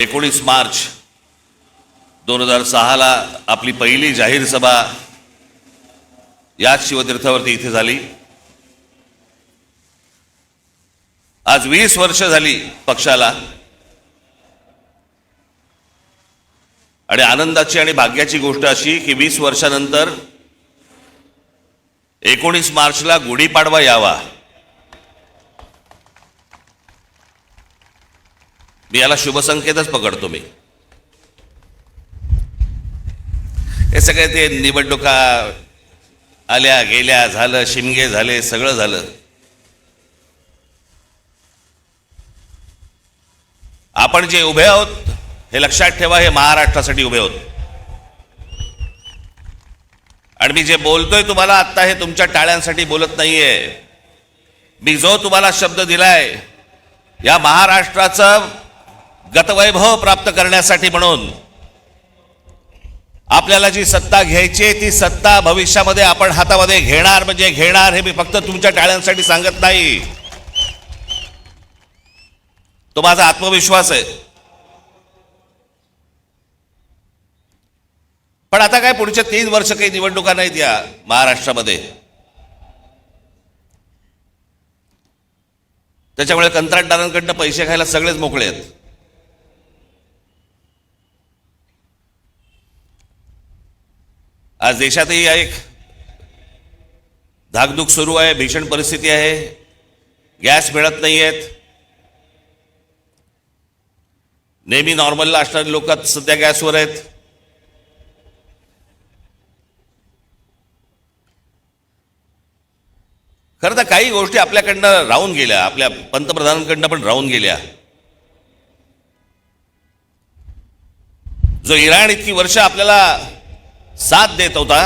19 मार्च 2006 आपली पहिली जाहीर सभा याच शिवतीर्थावरती इथे झाली। आज 20 वर्ष झाली पक्षाला आणि आनंदाची आणि भाग्याची गोष्ट अशी की 20 वर्षानंतर 19 मार्चला गुढीपाडवा यावा। मी याला शुभसंकेतच पकडतो। मी हे सगळे ते निवडणुका आल्या गेल्या झालं, शिमगे झाले, सगळं झालं। आपण जे उभे आहोत हे लक्षात ठेवा, हे महाराष्ट्रासाठी उभे आहोत। आणि मी जे बोलतोय तुम्हाला आता हे तुमच्या टाळ्यांसाठी बोलत नाहीये। मी जो तुम्हाला शब्द दिलाय या महाराष्ट्राचं गतवैभव प्राप्त करण्यासाठी, म्हणून आपल्याला जी सत्ता घ्यायची ती सत्ता भविष्यामध्ये आपण हातामध्ये घेणार म्हणजे घेणार। हे मी फक्त तुमच्या टाळ्यांसाठी सांगत नाही, तो माझा आत्मविश्वास आहे। पण आता काय पुढच्या 3 वर्ष काही निवडणुका नाहीत या महाराष्ट्रामध्ये, त्याच्यामुळे कंत्राटदारांकडनं पैसे खायला सगळेच मोकळे आहेत। आज देशातही एक धाकधूक सुरू आहे, भीषण परिस्थिती आहे, गॅस मिळत नाहीयेत। नेहमी नॉर्मलला असणारे लोक सध्या गॅसवर आहेत। खरं तर काही गोष्टी आपल्याकडनं राहून गेल्या, आपल्या पंतप्रधानांकडनं पण राहून गेल्या। जो इराण इतकी वर्ष आपल्याला साथ देत होता,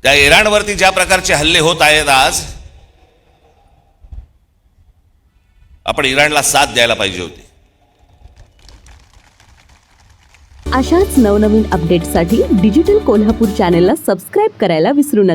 त्या इराणवरती ज्या प्रकारचे हल्ले होत आहेत आज, आपण इराणला साथ द्यायला पाहिजे होती। अशाच नवनवीन अपडेट्ससाठी डिजिटल कोल्हापूर चॅनेलला सबस्क्राईब करायला विसरू नका।